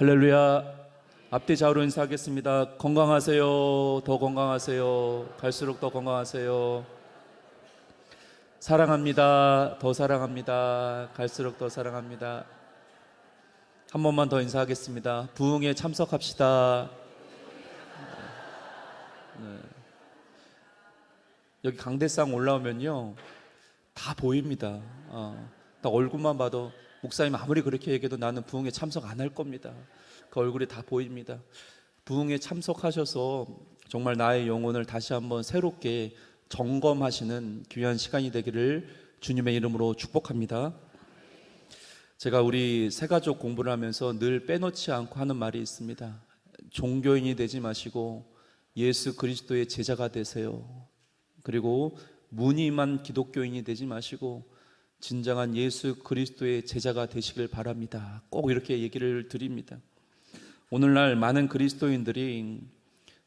할렐루야. 앞뒤 좌우로 인사하겠습니다. 건강하세요. 더 건강하세요. 갈수록 더 건강하세요. 사랑합니다. 더 사랑합니다. 갈수록 더 사랑합니다. 한 번만 더 인사하겠습니다. 부흥에 참석합시다. 네. 여기 강대상 올라오면요 다 보입니다. 딱 얼굴만 봐도 목사님 아무리 그렇게 얘기해도 나는 부흥에 참석 안 할 겁니다. 그 얼굴이 다 보입니다. 부흥에 참석하셔서 정말 나의 영혼을 다시 한번 새롭게 점검하시는 귀한 시간이 되기를 주님의 이름으로 축복합니다. 제가 우리 새가족 공부를 하면서 늘 빼놓지 않고 하는 말이 있습니다. 종교인이 되지 마시고 예수 그리스도의 제자가 되세요. 그리고 무늬만 기독교인이 되지 마시고 진정한 예수 그리스도의 제자가 되시길 바랍니다. 꼭 이렇게 얘기를 드립니다. 오늘날 많은 그리스도인들이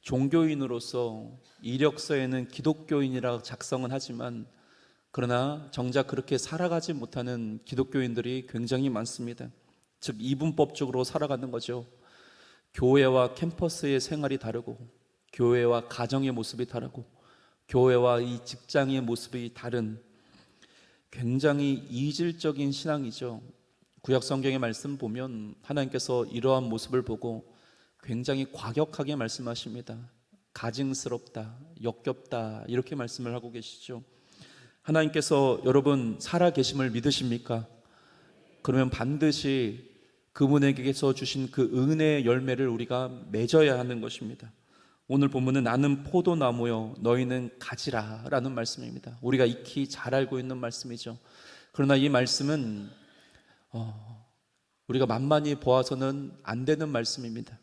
종교인으로서 이력서에는 기독교인이라 작성은 하지만 그러나 정작 그렇게 살아가지 못하는 기독교인들이 굉장히 많습니다. 즉 이분법적으로 살아가는 거죠. 교회와 캠퍼스의 생활이 다르고 교회와 가정의 모습이 다르고 교회와 이 직장의 모습이 다른 굉장히 이질적인 신앙이죠. 구약 성경의 말씀 보면 하나님께서 이러한 모습을 보고 굉장히 과격하게 말씀하십니다. 가증스럽다, 역겹다 이렇게 말씀을 하고 계시죠. 하나님께서 여러분 살아 계심을 믿으십니까? 그러면 반드시 그분에게서 주신 그 은혜의 열매를 우리가 맺어야 하는 것입니다. 오늘 본문은 나는 포도나무요 너희는 가지라 라는 말씀입니다. 우리가 익히 잘 알고 있는 말씀이죠. 그러나 이 말씀은 우리가 만만히 보아서는 안 되는 말씀입니다.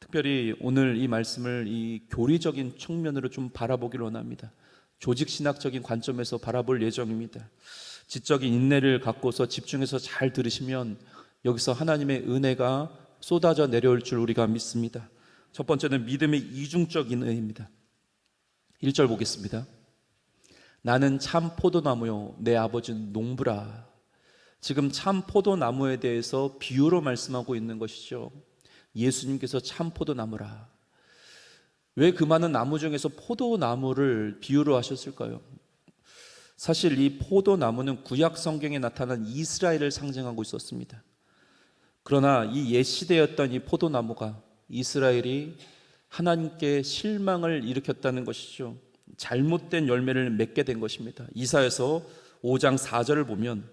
특별히 오늘 이 말씀을 이 교리적인 측면으로 좀 바라보기를 원합니다. 조직신학적인 관점에서 바라볼 예정입니다. 지적인 인내를 갖고서 집중해서 잘 들으시면 여기서 하나님의 은혜가 쏟아져 내려올 줄 우리가 믿습니다. 첫 번째는 믿음의 이중적인 은혜입니다. 1절 보겠습니다. 나는 참 포도나무요 내 아버지는 농부라. 지금 참 포도나무에 대해서 비유로 말씀하고 있는 것이죠. 예수님께서 참 포도나무라. 왜 그 많은 나무 중에서 포도나무를 비유로 하셨을까요? 사실 이 포도나무는 구약 성경에 나타난 이스라엘을 상징하고 있었습니다. 그러나 이 옛 시대였던 이 포도나무가 이스라엘이 하나님께 실망을 일으켰다는 것이죠. 잘못된 열매를 맺게 된 것입니다. 이사야서 5장 4절을 보면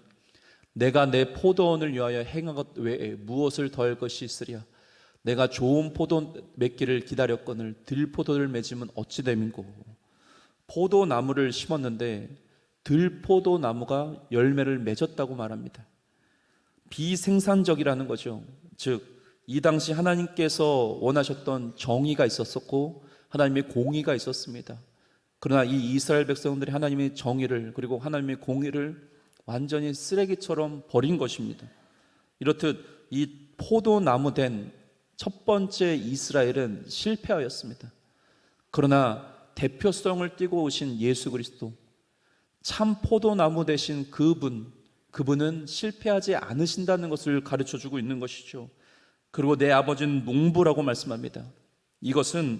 내가 내 포도원을 위하여 행한 것 외에 무엇을 더할 것이 있으랴. 내가 좋은 포도 맺기를 기다렸거늘 들포도를 맺으면 어찌 됨인고. 포도나무를 심었는데 들포도나무가 열매를 맺었다고 말합니다. 비생산적이라는 거죠. 즉 이 당시 하나님께서 원하셨던 정의가 있었었고 하나님의 공의가 있었습니다. 그러나 이 이스라엘 백성들이 하나님의 정의를 그리고 하나님의 공의를 완전히 쓰레기처럼 버린 것입니다. 이렇듯 이 포도나무 된 첫 번째 이스라엘은 실패하였습니다. 그러나 대표성을 띠고 오신 예수 그리스도, 참 포도나무 되신 그분은 실패하지 않으신다는 것을 가르쳐주고 있는 것이죠. 그리고 내 아버지는 농부라고 말씀합니다. 이것은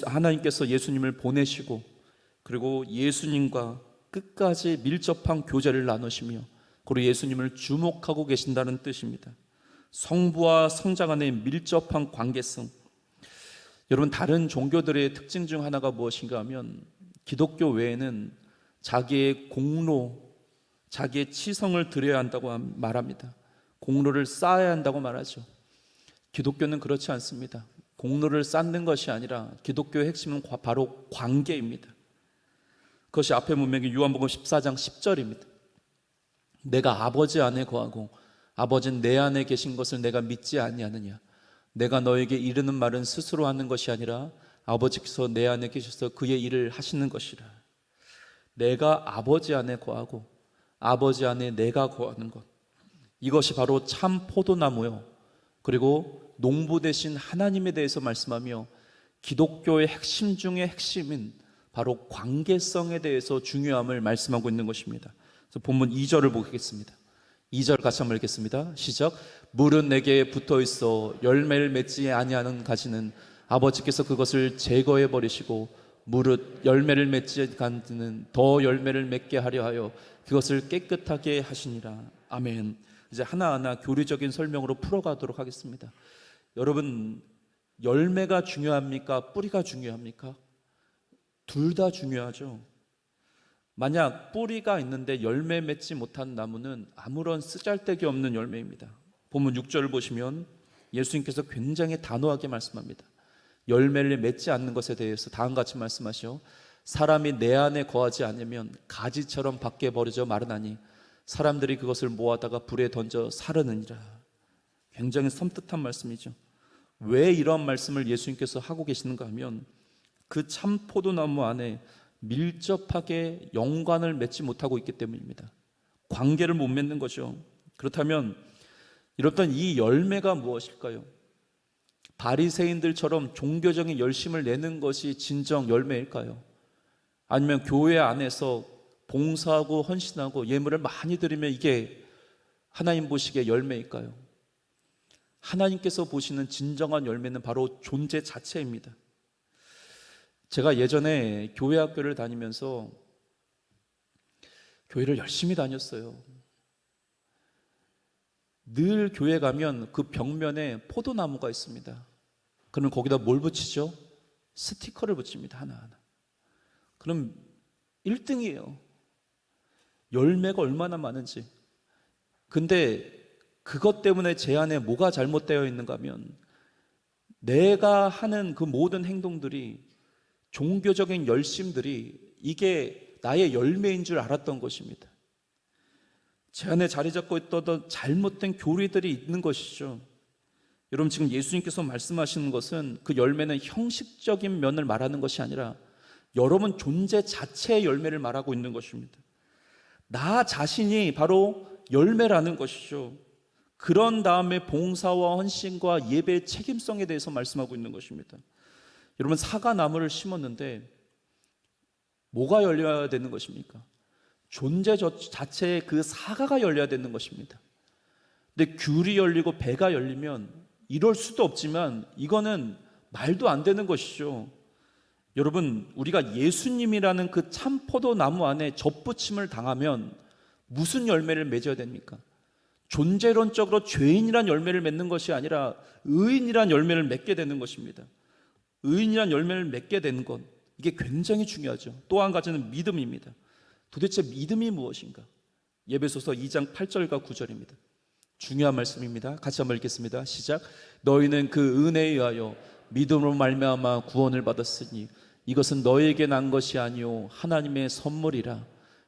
하나님께서 예수님을 보내시고 그리고 예수님과 끝까지 밀접한 교제를 나누시며 그리고 예수님을 주목하고 계신다는 뜻입니다. 성부와 성자 간의 밀접한 관계성. 여러분 다른 종교들의 특징 중 하나가 무엇인가 하면 기독교 외에는 자기의 공로, 자기의 치성을 드려야 한다고 말합니다. 공로를 쌓아야 한다고 말하죠. 기독교는 그렇지 않습니다. 공로를 쌓는 것이 아니라 기독교의 핵심은 바로 관계입니다. 그것이 앞에 문맥이 요한복음 14장 10절입니다. 내가 아버지 안에 거하고 아버지는 내 안에 계신 것을 내가 믿지 아니하느냐. 내가 너에게 이르는 말은 스스로 하는 것이 아니라 아버지께서 내 안에 계셔서 그의 일을 하시는 것이라. 내가 아버지 안에 거하고 아버지 안에 내가 거하는 것, 이것이 바로 참 포도나무요 그리고 농부 되신 하나님에 대해서 말씀하며 기독교의 핵심 중의 핵심인 바로 관계성에 대해서 중요함을 말씀하고 있는 것입니다. 그래서 본문 2절을 보겠습니다. 2절 같이 한번 읽겠습니다. 시작. 물은 내게 붙어 있어 열매를 맺지 아니하는 가지는 아버지께서 그것을 제거해 버리시고 무릇 열매를 맺지 않는 더 열매를 맺게 하려 하여 그것을 깨끗하게 하시니라. 아멘. 이제 하나하나 교리적인 설명으로 풀어가도록 하겠습니다. 여러분, 열매가 중요합니까? 뿌리가 중요합니까? 둘 다 중요하죠. 만약 뿌리가 있는데 열매 맺지 못한 나무는 아무런 쓰잘데기 없는 열매입니다. 본문 6절을 보시면 예수님께서 굉장히 단호하게 말씀합니다. 열매를 맺지 않는 것에 대해서 다음과 같이 말씀하시오. 사람이 내 안에 거하지 않으면 가지처럼 밖에 버려져 마르나니 사람들이 그것을 모아다가 불에 던져 사르느니라. 굉장히 섬뜩한 말씀이죠. 왜 이런 말씀을 예수님께서 하고 계시는가 하면 그 참 포도나무 안에 밀접하게 연관을 맺지 못하고 있기 때문입니다. 관계를 못 맺는 거죠. 그렇다면 이렇던 이 열매가 무엇일까요? 바리새인들처럼 종교적인 열심을 내는 것이 진정 열매일까요? 아니면 교회 안에서 봉사하고 헌신하고 예물을 많이 드리면 이게 하나님 보시기에 열매일까요? 하나님께서 보시는 진정한 열매는 바로 존재 자체입니다. 제가 예전에 교회 학교를 다니면서 교회를 열심히 다녔어요. 늘 교회 가면 그 벽면에 포도나무가 있습니다. 그러면 거기다 뭘 붙이죠? 스티커를 붙입니다. 하나하나. 그럼 1등이에요. 열매가 얼마나 많은지. 근데 그것 때문에 제 안에 뭐가 잘못되어 있는가 하면 내가 하는 그 모든 행동들이, 종교적인 열심들이 이게 나의 열매인 줄 알았던 것입니다. 제 안에 자리 잡고 있던 잘못된 교리들이 있는 것이죠. 여러분, 지금 예수님께서 말씀하시는 것은 그 열매는 형식적인 면을 말하는 것이 아니라 여러분 존재 자체의 열매를 말하고 있는 것입니다. 나 자신이 바로 열매라는 것이죠. 그런 다음에 봉사와 헌신과 예배의 책임성에 대해서 말씀하고 있는 것입니다. 여러분, 사과나무를 심었는데 뭐가 열려야 되는 것입니까? 존재 자체의 그 사과가 열려야 되는 것입니다. 근데 귤이 열리고 배가 열리면 이럴 수도 없지만 이거는 말도 안 되는 것이죠. 여러분, 우리가 예수님이라는 그 참 포도나무 안에 접붙임을 당하면 무슨 열매를 맺어야 됩니까? 존재론적으로 죄인이란 열매를 맺는 것이 아니라 의인이란 열매를 맺게 되는 것입니다. 의인이란 열매를 맺게 되는 것, 이게 굉장히 중요하죠. 또 한 가지는 믿음입니다. 도대체 믿음이 무엇인가? 에베소서 2장 8절과 9절입니다. 중요한 말씀입니다. 같이 한번 읽겠습니다. 시작. 너희는 그 은혜에 의하여 믿음으로 말미암아 구원을 받았으니 이것은 너희에게 난 것이 아니요 하나님의 선물이라.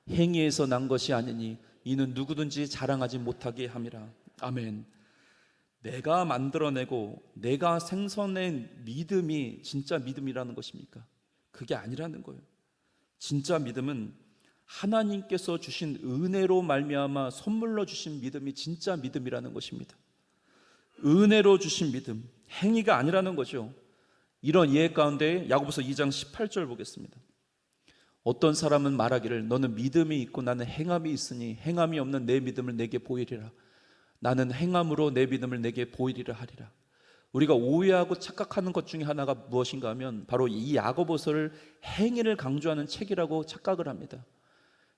행위에서 난 것이 아니니 이는 누구든지 자랑하지 못하게 함이라. 아멘. 내가 만들어내고 내가 생성낸 믿음이 진짜 믿음이라는 것입니까? 그게 아니라는 거예요. 진짜 믿음은 하나님께서 주신 은혜로 말미암아 선물로 주신 믿음이 진짜 믿음이라는 것입니다. 은혜로 주신 믿음, 행위가 아니라는 거죠. 이런 이해 가운데 야고보서 2장 18절 보겠습니다. 어떤 사람은 말하기를 너는 믿음이 있고 나는 행함이 있으니 행함이 없는 내 믿음을 내게 보이리라. 나는 행함으로 내 믿음을 내게 보이리라 하리라. 우리가 오해하고 착각하는 것 중에 하나가 무엇인가 하면 바로 이 야고보서를 행위를 강조하는 책이라고 착각을 합니다.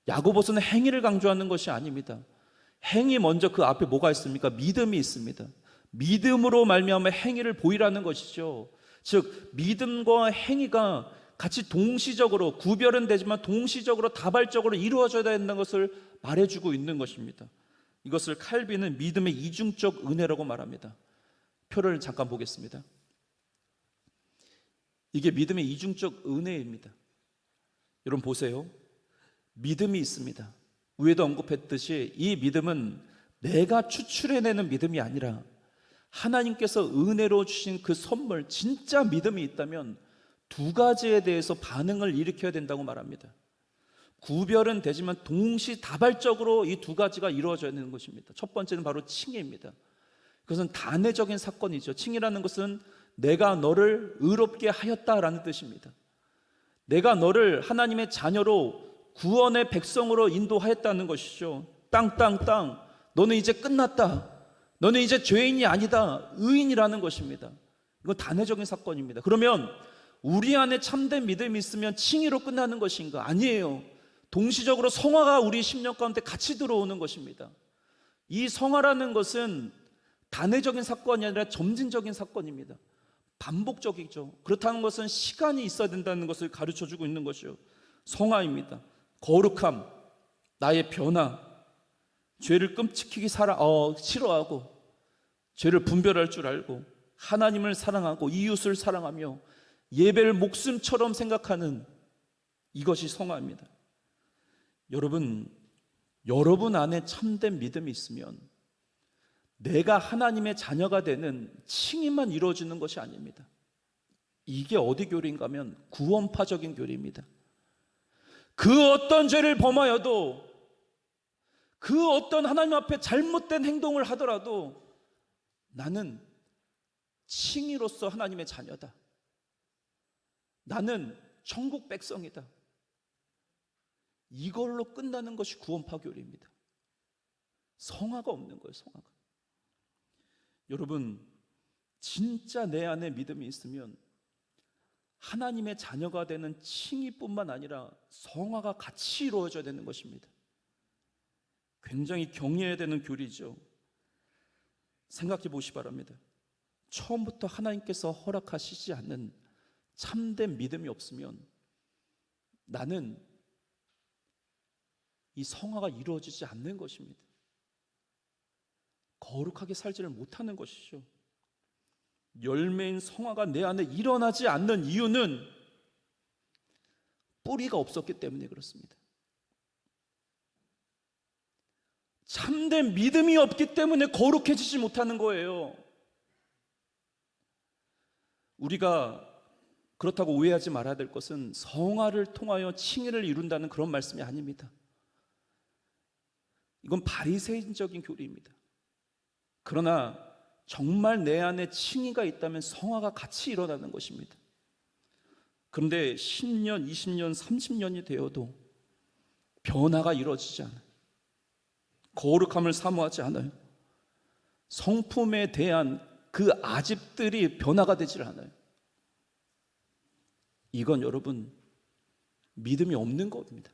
야고보서는 행위를 강조하는 것이 아닙니다. 행위 먼저 그 앞에 뭐가 있습니까? 믿음이 있습니다. 믿음으로 말미암아 행위를 보이라는 것이죠. 즉 믿음과 행위가 같이 동시적으로, 구별은 되지만 동시적으로 다발적으로 이루어져야 된다는 것을 말해주고 있는 것입니다. 이것을 칼빈은 믿음의 이중적 은혜라고 말합니다. 표를 잠깐 보겠습니다. 이게 믿음의 이중적 은혜입니다. 여러분 보세요. 믿음이 있습니다. 위에도 언급했듯이 이 믿음은 내가 추출해내는 믿음이 아니라 하나님께서 은혜로 주신 그 선물, 진짜 믿음이 있다면 두 가지에 대해서 반응을 일으켜야 된다고 말합니다. 구별은 되지만 동시다발적으로 이 두 가지가 이루어져야 되는 것입니다. 첫 번째는 바로 칭의입니다. 그것은 단회적인 사건이죠. 칭의라는 것은 내가 너를 의롭게 하였다라는 뜻입니다. 내가 너를 하나님의 자녀로 구원의 백성으로 인도하였다는 것이죠. 땅 너는 이제 끝났다. 너는 이제 죄인이 아니다. 의인이라는 것입니다. 이건 단회적인 사건입니다. 그러면 우리 안에 참된 믿음이 있으면 칭의로 끝나는 것인가? 아니에요. 동시적으로 성화가 우리 심령 가운데 같이 들어오는 것입니다. 이 성화라는 것은 단회적인 사건이 아니라 점진적인 사건입니다. 반복적이죠. 그렇다는 것은 시간이 있어야 된다는 것을 가르쳐주고 있는 것이죠. 성화입니다. 거룩함, 나의 변화, 죄를 끔찍히 싫어하고 죄를 분별할 줄 알고 하나님을 사랑하고 이웃을 사랑하며 예배를 목숨처럼 생각하는 이것이 성화입니다. 여러분 안에 참된 믿음이 있으면 내가 하나님의 자녀가 되는 칭의만 이루어지는 것이 아닙니다. 이게 어디 교리인가 하면 구원파적인 교리입니다. 그 어떤 죄를 범하여도, 그 어떤 하나님 앞에 잘못된 행동을 하더라도 나는 칭의로서 하나님의 자녀다. 나는 천국 백성이다. 이걸로 끝나는 것이 구원파 교리입니다. 성화가 없는 거예요. 성화가. 여러분, 진짜 내 안에 믿음이 있으면 하나님의 자녀가 되는 칭의뿐만 아니라 성화가 같이 이루어져야 되는 것입니다. 굉장히 경외해야 되는 교리죠. 생각해 보시기 바랍니다. 처음부터 하나님께서 허락하시지 않는 참된 믿음이 없으면 나는 이 성화가 이루어지지 않는 것입니다. 거룩하게 살지를 못하는 것이죠. 열매인 성화가 내 안에 일어나지 않는 이유는 뿌리가 없었기 때문에 그렇습니다. 참된 믿음이 없기 때문에 거룩해지지 못하는 거예요. 우리가 그렇다고 오해하지 말아야 될 것은 성화를 통하여 칭의를 이룬다는 그런 말씀이 아닙니다. 이건 바리새인적인 교리입니다. 그러나 정말 내 안에 칭의가 있다면 성화가 같이 일어나는 것입니다. 그런데 10년, 20년, 30년이 되어도 변화가 이루어지지 않아요. 거룩함을 사모하지 않아요. 성품에 대한 그 아집들이 변화가 되질 않아요. 이건 여러분, 믿음이 없는 겁니다.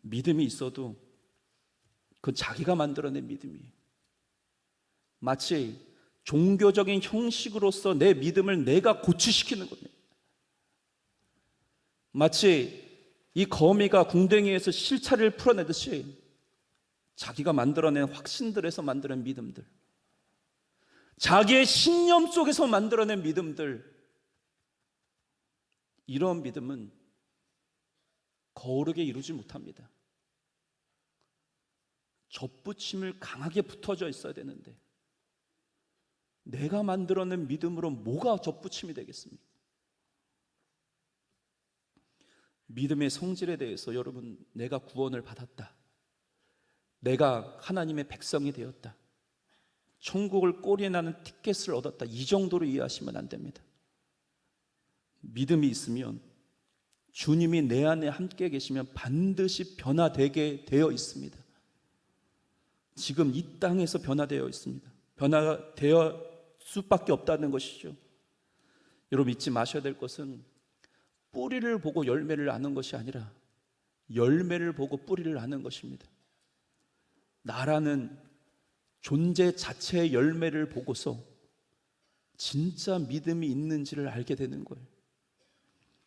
믿음이 있어도 그건 자기가 만들어낸 믿음이에요. 마치 종교적인 형식으로서 내 믿음을 내가 고취시키는 겁니다. 마치 이 거미가 궁뎅이에서 실차를 풀어내듯이 자기가 만들어낸 확신들에서 만들어낸 믿음들, 자기의 신념 속에서 만들어낸 믿음들, 이런 믿음은 거룩에 이루지 못합니다. 접붙임을 강하게 붙어져 있어야 되는데 내가 만들어낸 믿음으로 뭐가 접붙임이 되겠습니까? 믿음의 성질에 대해서 여러분, 내가 구원을 받았다, 내가 하나님의 백성이 되었다, 천국을 꼬리에 나는 티켓을 얻었다, 이 정도로 이해하시면 안 됩니다. 믿음이 있으면 주님이 내 안에 함께 계시면 반드시 변화되게 되어 있습니다. 지금 이 땅에서 변화되어 있습니다. 변화되어 수밖에 없다는 것이죠. 여러분, 잊지 마셔야 될 것은 뿌리를 보고 열매를 아는 것이 아니라 열매를 보고 뿌리를 아는 것입니다. 나라는 존재 자체의 열매를 보고서 진짜 믿음이 있는지를 알게 되는 거예요.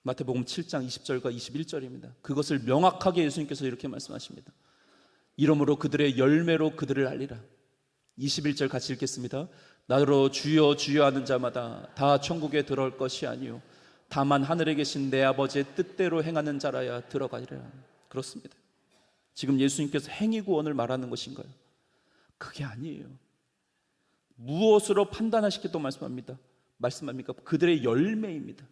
마태복음 7장 20절과 21절입니다. 그것을 명확하게 예수님께서 이렇게 말씀하십니다. 이러므로 그들의 열매로 그들을 알리라. 21절 같이 읽겠습니다. 나로 주여 주여 하는 자마다 다 천국에 들어올 것이 아니요 다만 하늘에 계신 내 아버지의 뜻대로 행하는 자라야 들어가리라. 그렇습니다. 지금 예수님께서 행위 구원을 말하는 것인가요? 그게 아니에요. 무엇으로 판단하시겠다고 말씀합니까? 그들의 열매입니다.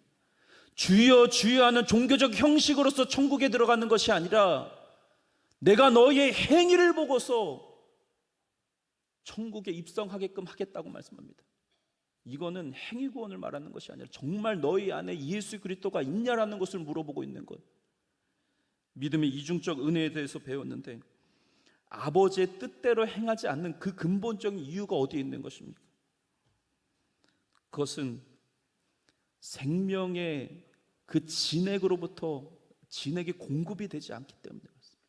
주여 주여 하는 종교적 형식으로서 천국에 들어가는 것이 아니라 내가 너희의 행위를 보고서 천국에 입성하게끔 하겠다고 말씀합니다. 이거는 행위 구원을 말하는 것이 아니라 정말 너희 안에 예수 그리스도가 있냐라는 것을 물어보고 있는 것. 믿음의 이중적 은혜에 대해서 배웠는데 아버지의 뜻대로 행하지 않는 그 근본적인 이유가 어디에 있는 것입니까? 그것은 생명의 그 진액으로부터 진액이 공급이 되지 않기 때문에 그렇습니다.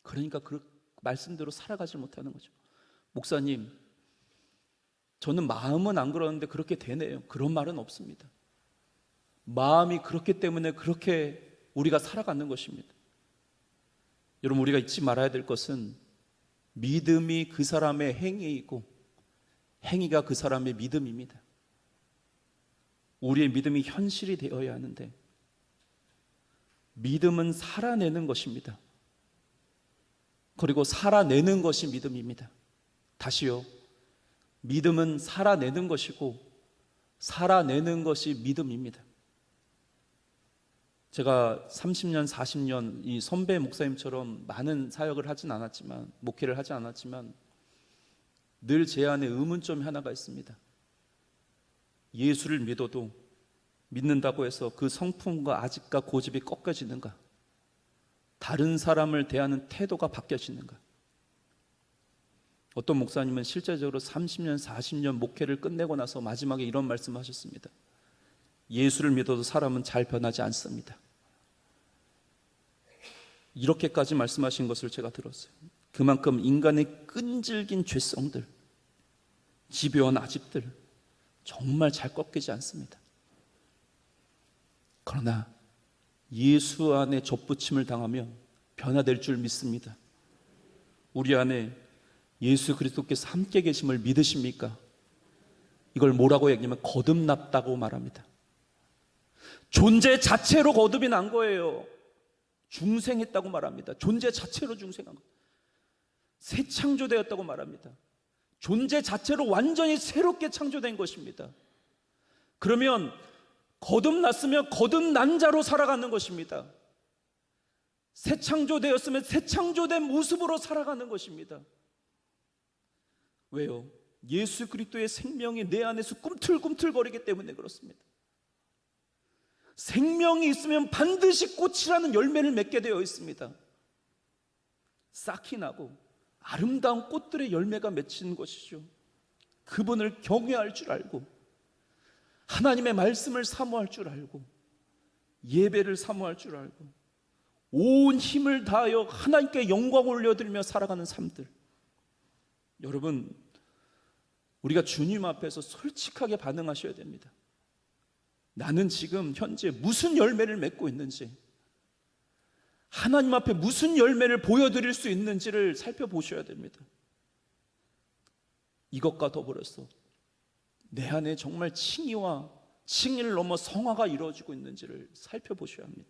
그러니까 그 말씀대로 살아가지 못하는 거죠. 목사님, 저는 마음은 안 그러는데 그렇게 되네요. 그런 말은 없습니다. 마음이 그렇기 때문에 그렇게 우리가 살아가는 것입니다. 여러분, 우리가 잊지 말아야 될 것은 믿음이 그 사람의 행위이고 행위가 그 사람의 믿음입니다. 우리의 믿음이 현실이 되어야 하는데 믿음은 살아내는 것입니다. 그리고 살아내는 것이 믿음입니다. 다시요. 믿음은 살아내는 것이고 살아내는 것이 믿음입니다. 제가 30년, 40년 이 선배 목사님처럼 많은 사역을 하진 않았지만, 목회를 하지 않았지만 늘 제 안에 의문점이 하나가 있습니다. 예수를 믿어도 믿는다고 해서 그 성품과 아집과 고집이 꺾여지는가? 다른 사람을 대하는 태도가 바뀌어지는가? 어떤 목사님은 실제적으로 30년, 40년 목회를 끝내고 나서 마지막에 이런 말씀을 하셨습니다. 예수를 믿어도 사람은 잘 변하지 않습니다. 이렇게까지 말씀하신 것을 제가 들었어요. 그만큼 인간의 끈질긴 죄성들, 집요한 아집들 정말 잘 꺾이지 않습니다. 그러나 예수 안에 접붙임을 당하면 변화될 줄 믿습니다. 우리 안에 예수 그리스도께서 함께 계심을 믿으십니까? 이걸 뭐라고 얘기하면 거듭났다고 말합니다. 존재 자체로 거듭이 난 거예요. 중생했다고 말합니다. 존재 자체로 중생한 것. 새 창조되었다고 말합니다. 존재 자체로 완전히 새롭게 창조된 것입니다. 그러면 거듭났으면 거듭난 자로 살아가는 것입니다. 새 창조되었으면 새 창조된 모습으로 살아가는 것입니다. 왜요? 예수 그리스도의 생명이 내 안에서 꿈틀꿈틀거리기 때문에 그렇습니다. 생명이 있으면 반드시 꽃이라는 열매를 맺게 되어 있습니다. 싹이 나고 아름다운 꽃들의 열매가 맺히는 것이죠. 그분을 경외할 줄 알고 하나님의 말씀을 사모할 줄 알고 예배를 사모할 줄 알고 온 힘을 다하여 하나님께 영광을 올려드리며 살아가는 삶들. 여러분, 우리가 주님 앞에서 솔직하게 반응하셔야 됩니다. 나는 지금 현재 무슨 열매를 맺고 있는지, 하나님 앞에 무슨 열매를 보여드릴 수 있는지를 살펴보셔야 됩니다. 이것과 더불어서 내 안에 정말 칭의와 칭의를 넘어 성화가 이루어지고 있는지를 살펴보셔야 합니다.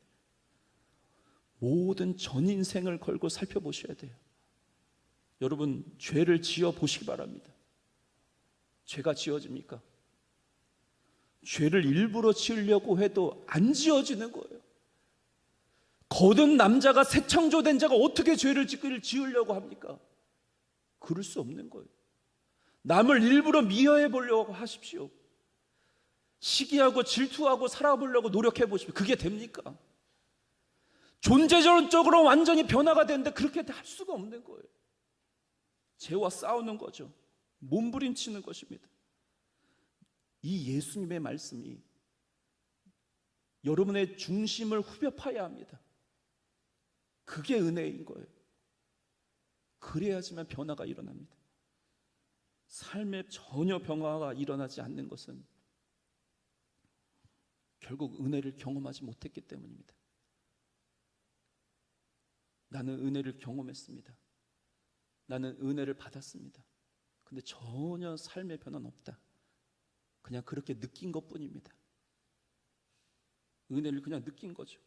모든 전 인생을 걸고 살펴보셔야 돼요. 여러분, 죄를 지어 보시기 바랍니다. 죄가 지어집니까? 죄를 일부러 지으려고 해도 안 지어지는 거예요. 거듭 남자가 새 창조된 자가 어떻게 죄를 지으려고 합니까? 그럴 수 없는 거예요. 남을 일부러 미워해 보려고 하십시오. 시기하고 질투하고 살아보려고 노력해 보십시오. 그게 됩니까? 존재적으로 완전히 변화가 되는데 그렇게 할 수가 없는 거예요. 죄와 싸우는 거죠. 몸부림치는 것입니다. 이 예수님의 말씀이 여러분의 중심을 후벼 파야 합니다. 그게 은혜인 거예요. 그래야지만 변화가 일어납니다. 삶에 전혀 변화가 일어나지 않는 것은 결국 은혜를 경험하지 못했기 때문입니다. 나는 은혜를 경험했습니다. 나는 은혜를 받았습니다. 근데 전혀 삶의 변화는 없다. 그냥 그렇게 느낀 것뿐입니다. 은혜를 그냥 느낀 거죠.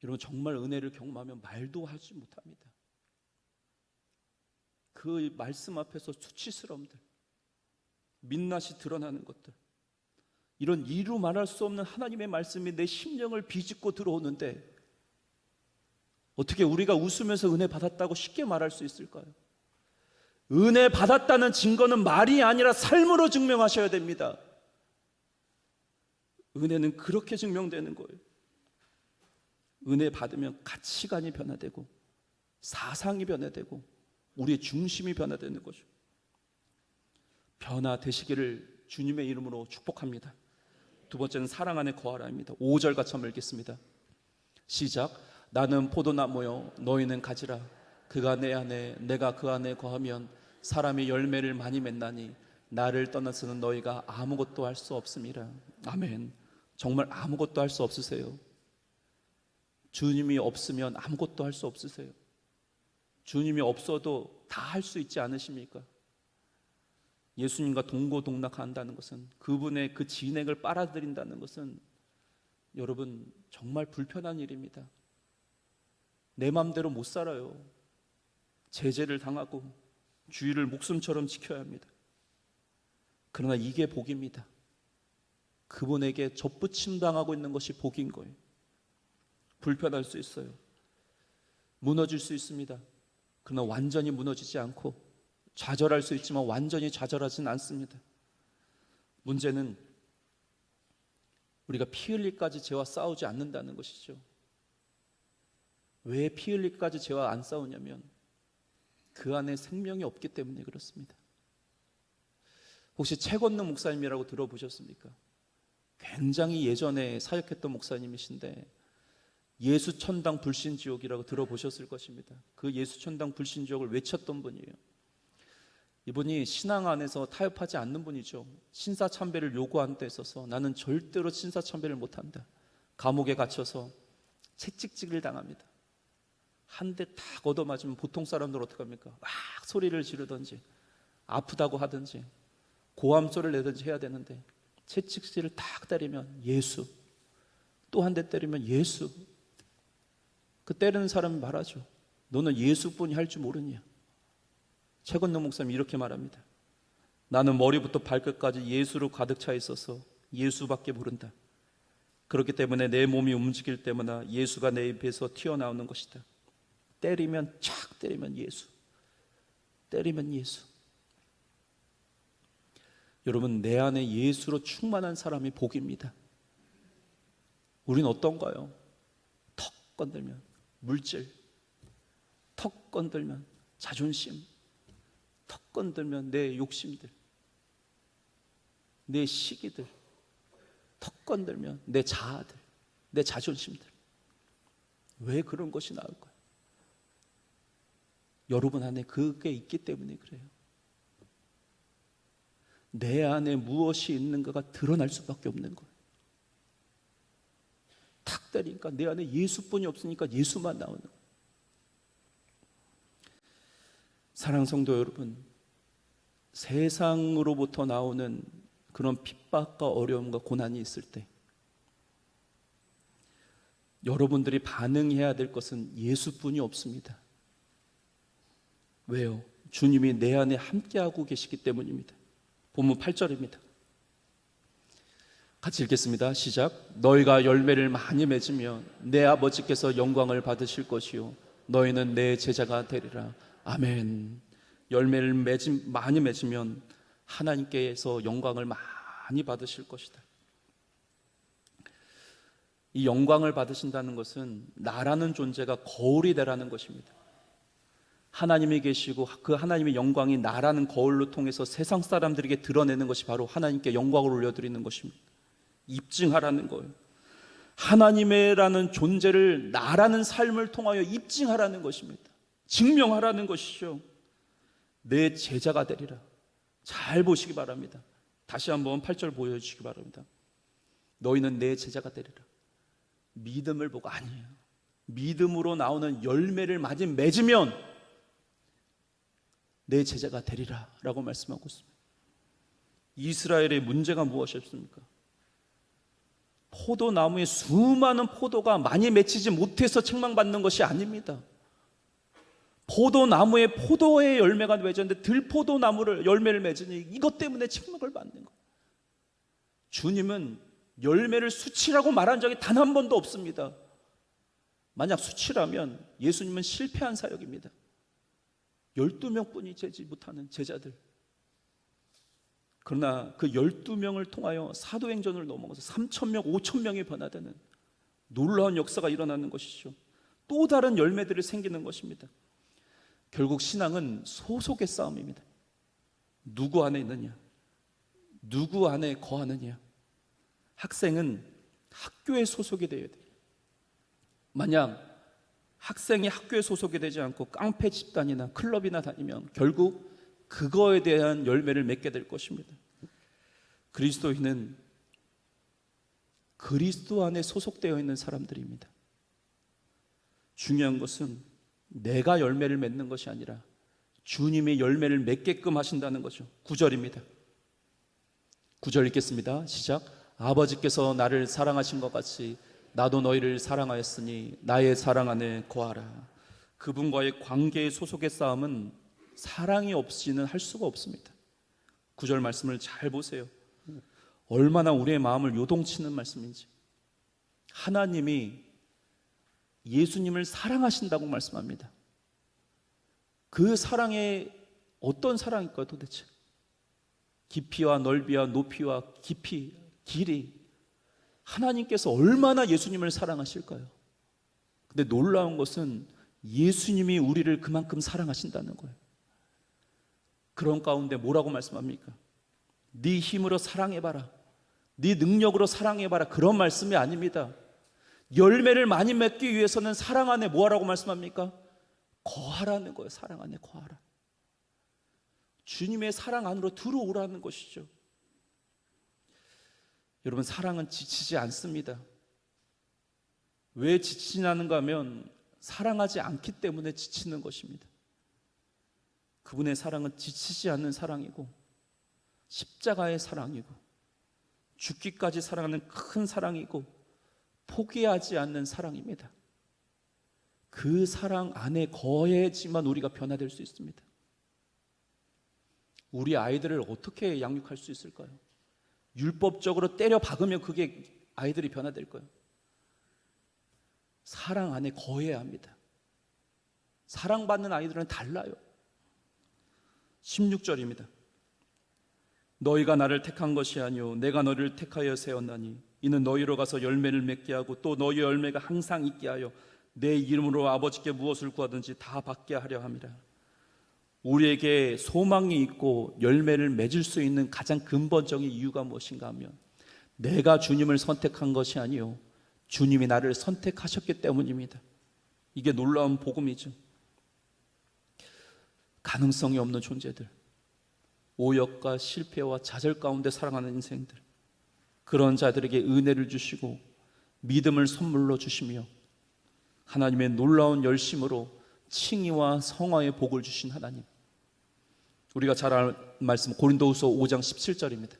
여러분, 정말 은혜를 경험하면 말도 하지 못합니다. 그 말씀 앞에서 수치스러움들, 민낯이 드러나는 것들, 이런 이루 말할 수 없는 하나님의 말씀이 내 심령을 비집고 들어오는데 어떻게 우리가 웃으면서 은혜 받았다고 쉽게 말할 수 있을까요? 은혜 받았다는 증거는 말이 아니라 삶으로 증명하셔야 됩니다. 은혜는 그렇게 증명되는 거예요. 은혜 받으면 가치관이 변화되고 사상이 변화되고 우리의 중심이 변화되는 거죠. 변화되시기를 주님의 이름으로 축복합니다. 두 번째는 사랑 안에 거하라입니다. 5절 같이 한번 읽겠습니다. 시작. 나는 포도나무요 너희는 가지라. 그가 내 안에 내가 그 안에 거하면 사람이 열매를 많이 맺나니 나를 떠나서는 너희가 아무것도 할 수 없음이라. 아멘. 정말 아무것도 할 수 없으세요? 주님이 없으면 아무것도 할 수 없으세요? 주님이 없어도 다 할 수 있지 않으십니까? 예수님과 동고동락한다는 것은, 그분의 그 진액을 빨아들인다는 것은 여러분 정말 불편한 일입니다. 내 마음대로 못 살아요. 제재를 당하고 주의를 목숨처럼 지켜야 합니다. 그러나 이게 복입니다. 그분에게 접붙임 당하고 있는 것이 복인 거예요. 불편할 수 있어요. 무너질 수 있습니다. 그러나 완전히 무너지지 않고, 좌절할 수 있지만 완전히 좌절하지는 않습니다. 문제는 우리가 피 흘릴까지 죄와 싸우지 않는다는 것이죠. 왜 피 흘릴까지 죄와 안 싸우냐면 그 안에 생명이 없기 때문에 그렇습니다. 혹시 최건능 목사님이라고 들어보셨습니까? 굉장히 예전에 사역했던 목사님이신데 예수천당 불신지옥이라고 들어보셨을 것입니다. 그 예수천당 불신지옥을 외쳤던 분이에요. 이분이 신앙 안에서 타협하지 않는 분이죠. 신사참배를 요구한 데 있어서 나는 절대로 신사참배를 못한다. 감옥에 갇혀서 채찍질을 당합니다. 한 대 딱 얻어맞으면 보통 사람들 어떻게 합니까? 막 소리를 지르든지 아프다고 하든지 고함소리를 내든지 해야 되는데, 채찍질을 딱 때리면 예수, 또 한 대 때리면 예수. 그 때리는 사람이 말하죠. 너는 예수뿐이 할 줄 모르냐? 최건능 목사님이 이렇게 말합니다. 나는 머리부터 발끝까지 예수로 가득 차 있어서 예수밖에 모른다. 그렇기 때문에 내 몸이 움직일 때마다 예수가 내 입에서 튀어나오는 것이다. 때리면 착 때리면 예수, 때리면 예수. 여러분, 내 안에 예수로 충만한 사람이 복입니다. 우린 어떤가요? 턱 건들면 물질, 턱 건들면 자존심, 턱 건들면 내 욕심들, 내 시기들, 턱 건들면 내 자아들, 내 자존심들. 왜 그런 것이 나올까요? 여러분 안에 그게 있기 때문에 그래요. 내 안에 무엇이 있는가가 드러날 수밖에 없는 거예요. 탁 때리니까 내 안에 예수뿐이 없으니까 예수만 나오는 거예요. 사랑하는 성도 여러분, 세상으로부터 나오는 그런 핍박과 어려움과 고난이 있을 때 여러분들이 반응해야 될 것은 예수뿐이 없습니다. 왜요? 주님이 내 안에 함께하고 계시기 때문입니다. 본문 8절입니다. 같이 읽겠습니다. 시작. 너희가 열매를 많이 맺으면 내 아버지께서 영광을 받으실 것이요 너희는 내 제자가 되리라. 아멘. 열매를 많이 맺으면 하나님께서 영광을 많이 받으실 것이다. 이 영광을 받으신다는 것은 나라는 존재가 거울이 되라는 것입니다. 하나님이 계시고 그 하나님의 영광이 나라는 거울로 통해서 세상 사람들에게 드러내는 것이 바로 하나님께 영광을 올려드리는 것입니다. 입증하라는 거예요. 하나님이라는 존재를 나라는 삶을 통하여 입증하라는 것입니다. 증명하라는 것이죠. 내 제자가 되리라. 잘 보시기 바랍니다. 다시 한번 8절 보여주시기 바랍니다. 너희는 내 제자가 되리라. 믿음을 보고, 아니에요, 믿음으로 나오는 열매를 많이 맺으면 내 제자가 되리라 라고 말씀하고 있습니다. 이스라엘의 문제가 무엇이었습니까? 포도나무에 수많은 포도가 많이 맺히지 못해서 책망받는 것이 아닙니다. 포도나무에 포도의 열매가 맺었는데 들포도나무를 열매를 맺으니 이것 때문에 책망을 받는 거예요. 주님은 열매를 수치라고 말한 적이 단 한 번도 없습니다. 만약 수치라면 예수님은 실패한 사역입니다. 12명뿐이 되지 못하는 제자들, 그러나 그 12명을 통하여 사도행전을 넘어가서 3,000명, 5,000명이 변화되는 놀라운 역사가 일어나는 것이죠. 또 다른 열매들이 생기는 것입니다. 결국 신앙은 소속의 싸움입니다. 누구 안에 있느냐, 누구 안에 거하느냐. 학생은 학교에 소속이 되어야 돼요. 만약 학생이 학교에 소속이 되지 않고 깡패 집단이나 클럽이나 다니면 결국 그거에 대한 열매를 맺게 될 것입니다. 그리스도인은 그리스도 안에 소속되어 있는 사람들입니다. 중요한 것은 내가 열매를 맺는 것이 아니라 주님이 열매를 맺게끔 하신다는 거죠. 9절입니다. 9절 읽겠습니다. 시작. 아버지께서 나를 사랑하신 것 같이 나도 너희를 사랑하였으니 나의 사랑 안에 거하라. 그분과의 관계의 소속의 싸움은 사랑이 없이는 할 수가 없습니다. 9절 말씀을 잘 보세요. 얼마나 우리의 마음을 요동치는 말씀인지. 하나님이 예수님을 사랑하신다고 말씀합니다. 그 사랑이 어떤 사랑일까요 도대체? 깊이와 넓이와 높이와 깊이, 길이. 하나님께서 얼마나 예수님을 사랑하실까요? 근데 놀라운 것은 예수님이 우리를 그만큼 사랑하신다는 거예요. 그런 가운데 뭐라고 말씀합니까? 네 힘으로 사랑해봐라, 네 능력으로 사랑해봐라, 그런 말씀이 아닙니다. 열매를 많이 맺기 위해서는 사랑 안에 뭐하라고 말씀합니까? 거하라는 거예요. 사랑 안에 거하라. 주님의 사랑 안으로 들어오라는 것이죠. 여러분, 사랑은 지치지 않습니다. 왜 지치지 않는가 하면 사랑하지 않기 때문에 지치는 것입니다. 그분의 사랑은 지치지 않는 사랑이고 십자가의 사랑이고 죽기까지 사랑하는 큰 사랑이고 포기하지 않는 사랑입니다. 그 사랑 안에 거해야지만 우리가 변화될 수 있습니다. 우리 아이들을 어떻게 양육할 수 있을까요? 율법적으로 때려 박으면 그게 아이들이 변화될 거예요. 사랑 안에 거해야 합니다. 사랑받는 아이들은 달라요. 16절입니다. 너희가 나를 택한 것이 아니요 내가 너희를 택하여 세웠나니 이는 너희로 가서 열매를 맺게 하고 또 너희 열매가 항상 있게 하여 내 이름으로 아버지께 무엇을 구하든지 다 받게 하려 함이라. 우리에게 소망이 있고 열매를 맺을 수 있는 가장 근본적인 이유가 무엇인가 하면 내가 주님을 선택한 것이 아니요 주님이 나를 선택하셨기 때문입니다. 이게 놀라운 복음이죠. 가능성이 없는 존재들, 오역과 실패와 좌절 가운데 살아가는 인생들, 그런 자들에게 은혜를 주시고 믿음을 선물로 주시며 하나님의 놀라운 열심으로 칭의와 성화의 복을 주신 하나님. 우리가 잘 아는 말씀 고린도후서 5장 17절입니다.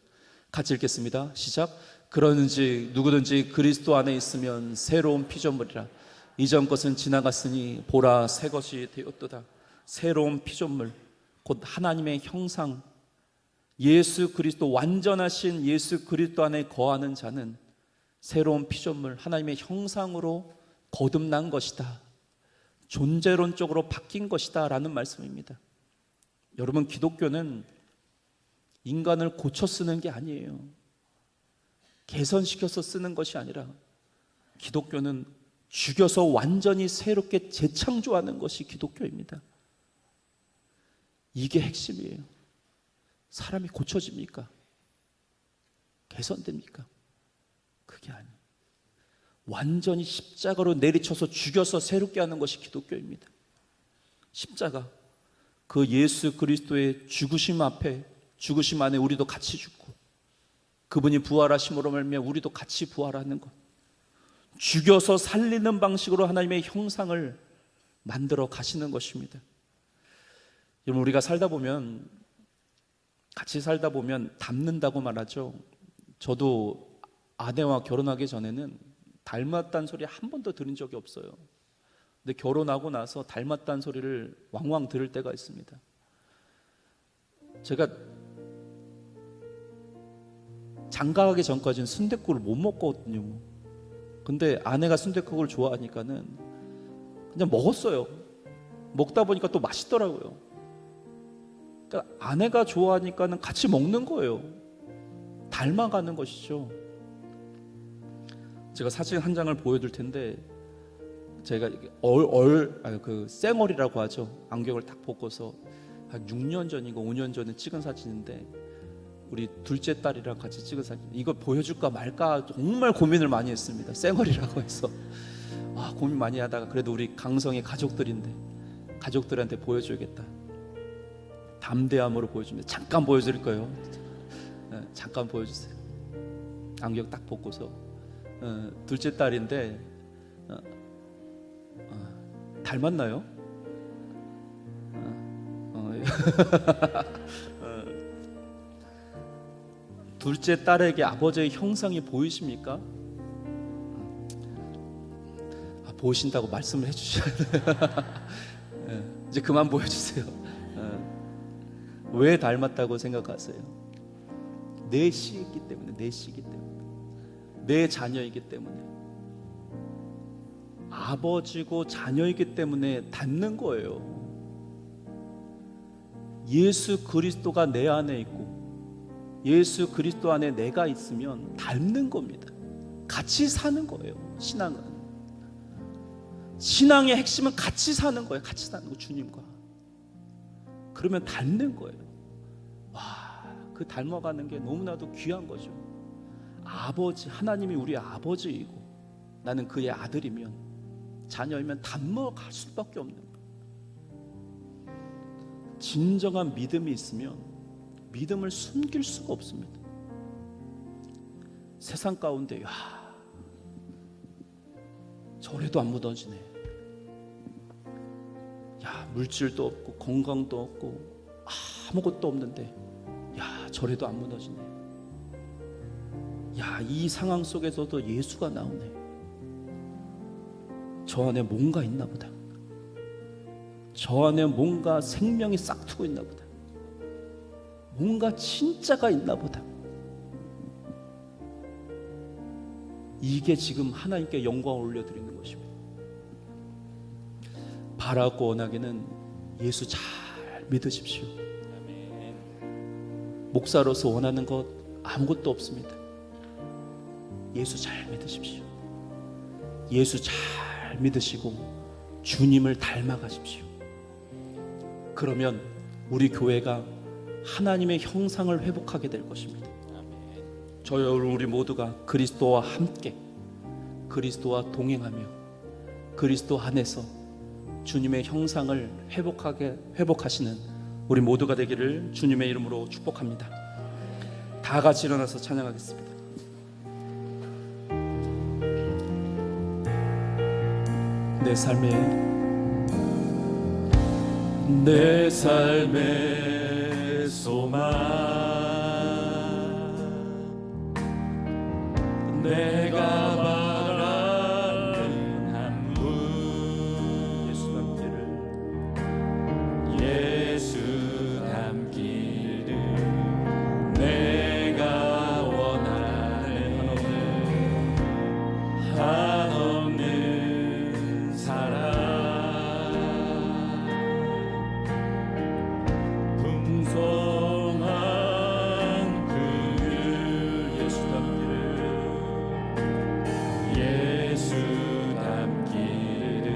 같이 읽겠습니다. 시작. 그러는지 누구든지 그리스도 안에 있으면 새로운 피조물이라. 이전 것은 지나갔으니 보라 새 것이 되었도다. 새로운 피조물, 곧 하나님의 형상, 예수 그리스도, 완전하신 예수 그리스도 안에 거하는 자는 새로운 피조물, 하나님의 형상으로 거듭난 것이다, 존재론적으로 바뀐 것이다 라는 말씀입니다. 여러분, 기독교는 인간을 고쳐 쓰는 게 아니에요. 개선시켜서 쓰는 것이 아니라 기독교는 죽여서 완전히 새롭게 재창조하는 것이 기독교입니다. 이게 핵심이에요. 사람이 고쳐집니까? 개선됩니까? 그게 아니에요. 완전히 십자가로 내리쳐서 죽여서 새롭게 하는 것이 기독교입니다. 십자가, 그 예수 그리스도의 죽으심 앞에, 죽으심 안에 우리도 같이 죽고 그분이 부활하심으로 말미암아 우리도 같이 부활하는 것, 죽여서 살리는 방식으로 하나님의 형상을 만들어 가시는 것입니다. 여러분, 우리가 살다 보면, 같이 살다 보면 닮는다고 말하죠. 저도 아내와 결혼하기 전에는 닮았다는 소리 한 번도 들은 적이 없어요. 근데 결혼하고 나서 닮았다는 소리를 왕왕 들을 때가 있습니다. 제가 장가가기 전까지는 순댓국을 못 먹거든요. 근데 아내가 순댓국을 좋아하니까는 그냥 먹었어요. 먹다 보니까 또 맛있더라고요. 그러니까 아내가 좋아하니까는 같이 먹는 거예요. 닮아가는 것이죠. 제가 사진 한 장을 보여줄 텐데 제가 그 쌩얼이라고 하죠. 안경을 딱 벗고서 한 6년 전인가 5년 전에 찍은 사진인데 우리 둘째 딸이랑 같이 찍은 사진. 이거 보여줄까 말까 정말 고민을 많이 했습니다. 쌩얼이라고 해서 고민 많이 하다가 그래도 우리 강성의 가족들인데 가족들한테 보여줘야겠다. 담대함으로 보여줍니다. 잠깐 보여드릴 거예요. 잠깐 보여주세요. 안경 딱 벗고서 둘째 딸인데 닮았나요? 둘째 딸에게 아버지의 형상이 보이십니까? 보신다고 말씀을 해주셔야 돼요. 이제 그만 보여주세요. 왜 닮았다고 생각하세요? 내 씨이기 때문에, 내 씨이기 때문에, 내 자녀이기 때문에, 아버지고 자녀이기 때문에 닮는 거예요. 예수 그리스도가 내 안에 있고 예수 그리스도 안에 내가 있으면 닮는 겁니다. 같이 사는 거예요. 신앙의 핵심은 같이 사는 거예요. 같이 사는 거, 주님과. 그러면 닮는 거예요. 그 닮아가는 게 너무나도 귀한 거죠. 아버지, 하나님이 우리 아버지이고 나는 그의 아들이면, 자녀이면 닮아갈 수밖에 없는 거예요. 진정한 믿음이 있으면 믿음을 숨길 수가 없습니다. 세상 가운데 저래도 안 무너지네. 물질도 없고 건강도 없고 아무것도 없는데 저래도 안 무너지네. 이 상황 속에서도 예수가 나오네. 저 안에 뭔가 있나 보다. 저 안에 뭔가 생명이 싹트고 있나 보다. 뭔가 진짜가 있나 보다. 이게 지금 하나님께 영광을 올려드리는 것입니다. 바라고 원하기는 예수 잘 믿으십시오. 목사로서 원하는 것 아무것도 없습니다. 예수 잘 믿으십시오. 예수 잘 믿으시고 주님을 닮아가십시오. 그러면 우리 교회가 하나님의 형상을 회복하게 될 것입니다. 저희 우리 모두가 그리스도와 함께, 그리스도와 동행하며 그리스도 안에서 주님의 형상을 회복하시는 우리 모두가 되기를 주님의 이름으로 축복합니다. 다 같이 일어나서 찬양하겠습니다. 내 삶의 소망, 내가 바라는 한 분, 예수 닮기를 내가 원하네. 한없는 사랑, 풍성한 그 예수 닮기를, 예수 닮기를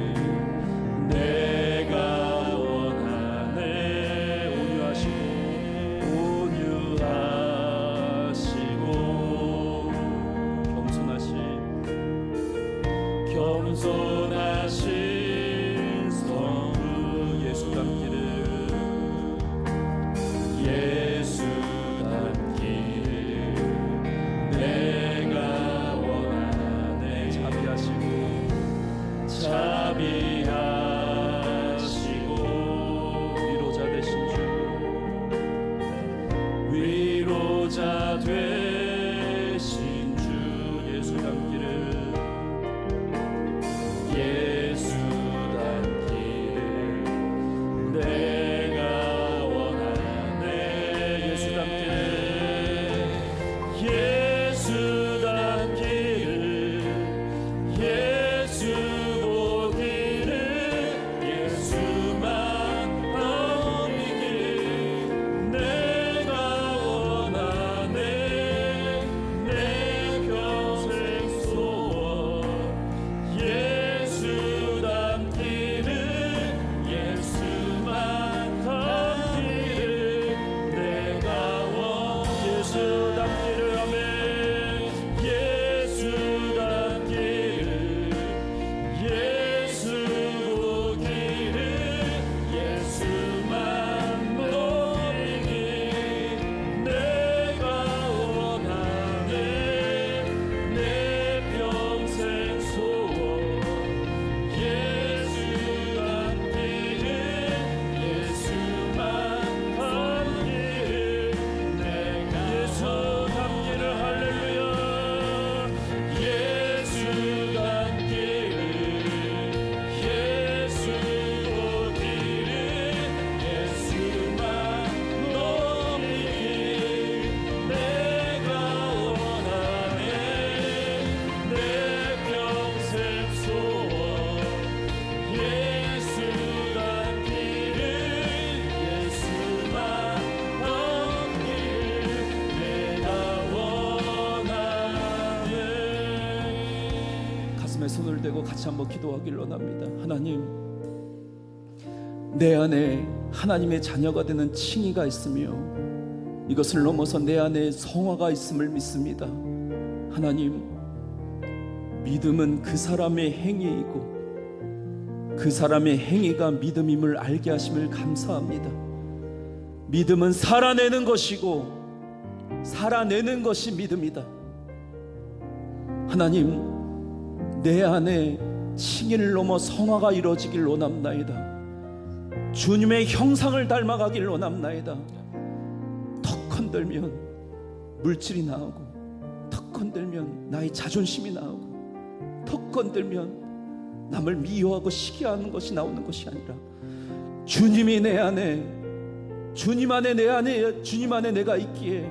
내가 원하네. 온유하시고 겸손하신 성부, 예수 닮기를, 예수 닮기를 내가 원하네. 자비하시고 위로자 되신 주, 위로자 되신 주, 예수 닮기를, 예수 닮기를 내가 원하네. 예수 닮기를, 예수 닮기를, 예수 보기를, 예수만 닮기를 내가 원하네. 손을 대고 같이 한번 기도하길 원합니다. 하나님, 내 안에 하나님의 자녀가 되는 칭의가 있으며 이것을 넘어서 내 안에 성화가 있음을 믿습니다. 하나님, 믿음은 그 사람의 행위이고 그 사람의 행위가 믿음임을 알게 하심을 감사합니다. 믿음은 살아내는 것이고 살아내는 것이 믿음이다. 하나님, 내 안에 칭의를 넘어 성화가 이루어지길 원합나이다. 주님의 형상을 닮아가길 원합나이다. 턱 건들면 물질이 나오고, 턱 건들면 나의 자존심이 나오고, 턱 건들면 남을 미워하고 시기하는 것이 나오는 것이 아니라 주님이 내 안에, 주님 안에 내 안에, 주님 안에 내가 있기에,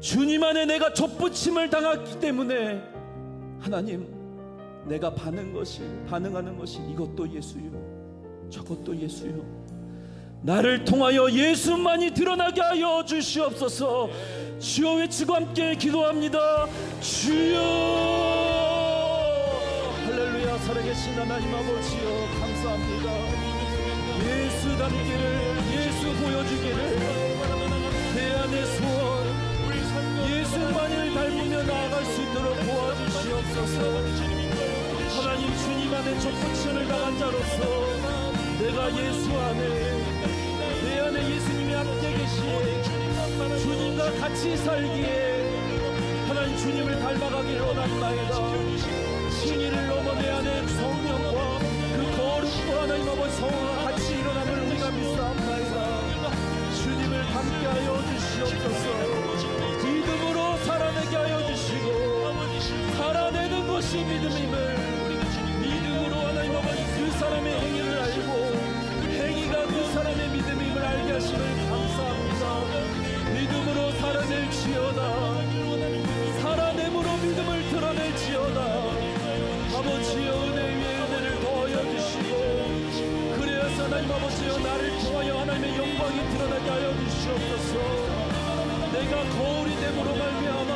주님 안에 내가 좁붙임을 당했기 때문에 하나님, 내가 반응하는 것이 이것도 예수요, 저것도 예수요, 나를 통하여 예수만이 드러나게 하여 주시옵소서. 주여 외치고 함께 기도합니다. 주여. 할렐루야. 살아계신 하나님 아버지여, 감사합니다. 예수 닮기를, 예수 보여주기를 내 안의 소원, 예수만을 닮으며 나아갈 수 있도록 도와주시옵소서. 하나님, 주님 안에 좁붙임을 당한 자로서 내가 예수 안에, 내 안에 예수님이 함께 계시에 주님과 같이 살기에 하나님, 주님을 닮아가길 원합나이다. 칭의를 넘어 내 안에 성령과 그 거룩과 하나님 아버지 성화가 같이 일어남을 우리가 믿사옵나이다. 주님을 닮게 하여 주시옵소서. 믿음으로 살아내게 하여 주시고, 살아내는 것이 믿음임을, 믿음으로 하나님 아버지 그 사람의 행위를 알고 행위가 그 사람의 믿음임을 알게 하심을 감사합니다. 믿음으로 살아낼지어다. 살아내므로 믿음을 드러낼지어다. 아버지여, 은혜 위에 은혜를 더하여 주시고, 그래서 하나님 아버지여, 나를 통하여 하나님의 영광이 드러나게 하여 주시옵소서. 내가 거울이 됨으로 말미암아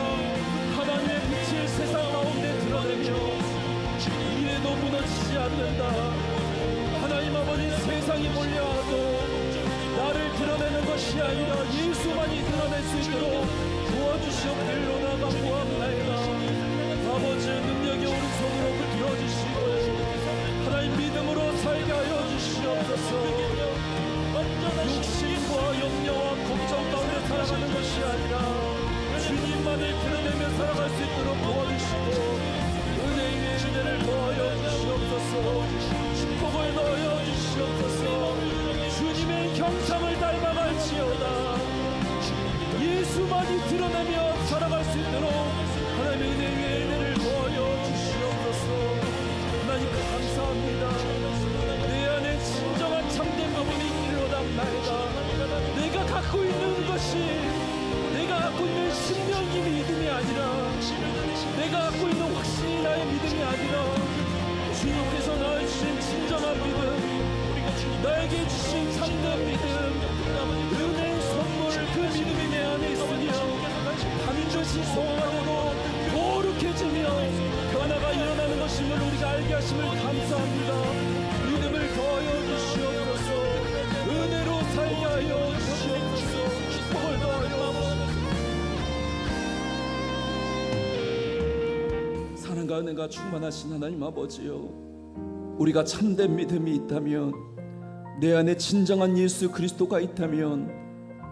하나님의 빛을 세상 가운데 드러내며 이래도 무너지지 않는다. 하나님 아버지, 세상이 몰려와도 나를 드러내는 것이 아니라 예수만이 드러낼 수 있도록 도와주시옵길 원하가 구합나이다. 아버지, 능력의 오른손으로 붙들어주시고 하나님 믿음으로 살게 하여 주시옵소서. 욕심과 염려와 걱정 가운데 살아가는 것이 아니라 주님만을 드러내며 살아갈 수 있도록 도와주시고, 은혜 위에 은혜를 더하여 주시옵소서. 축복을 넣어 주시옵소서. 주님의 형상을 닮아갈지어다. 예수만이 드러내며 살아갈 수 있도록 하나님의 은혜 위에 은혜를 더하여 주시옵소서. 하나님 감사합니다. 내 안에 진정한 참된 부분이 있기를 원합나이다. 내가 갖고 있는 것이, 내가 갖고 있는 신명이 믿음이 아니라, 내가 갖고 있는 확신이 나의 믿음이 아니라 주님께서 나에게 주신 진정한 믿음, 나에게 주신 참된 믿음, 은혜의 선물, 그 믿음이 내 안에 있으며 반드시 성화되고 거룩해지며 변화가 일어나는 것임을 우리가 알게 하심을 감사합니다. 믿음을 더하여 주시옵소서. 은혜로 살게 하여 주시옵소서. 축복을 더하여 사랑과 은혜가 충만하신 하나님 아버지여, 우리가 참된 믿음이 있다면, 내 안에 진정한 예수 그리스도가 있다면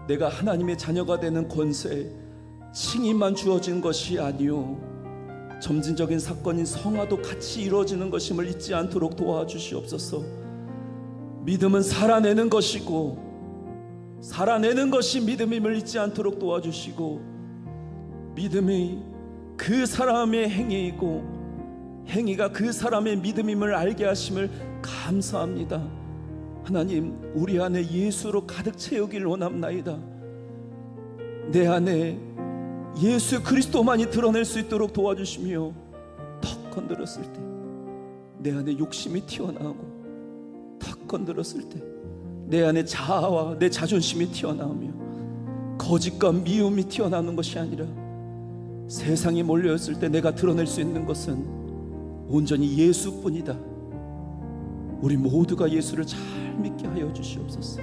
내가 하나님의 자녀가 되는 권세, 칭의만 주어진 것이 아니요 점진적인 사건인 성화도 같이 이루어지는 것임을 잊지 않도록 도와주시옵소서. 믿음은 살아내는 것이고 살아내는 것이 믿음임을 잊지 않도록 도와주시고, 믿음이 그 사람의 행위이고 행위가 그 사람의 믿음임을 알게 하심을 감사합니다. 하나님, 우리 안에 예수로 가득 채우길 원합나이다. 내 안에 예수 그리스도만이 드러낼 수 있도록 도와주시며, 턱 건드렸을 때 내 안에 욕심이 튀어나오고, 턱 건드렸을 때 내 안에 자아와 내 자존심이 튀어나오며 거짓과 미움이 튀어나오는 것이 아니라 세상이 몰려있을 때 내가 드러낼 수 있는 것은 온전히 예수뿐이다. 우리 모두가 예수를 잘 믿게 하여 주시옵소서.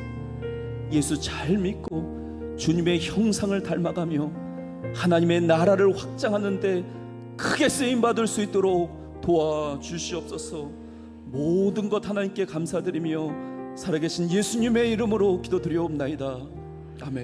예수 잘 믿고 주님의 형상을 닮아가며 하나님의 나라를 확장하는데 크게 쓰임받을 수 있도록 도와주시옵소서. 모든 것 하나님께 감사드리며 살아계신 예수님의 이름으로 기도드리옵나이다. 아멘.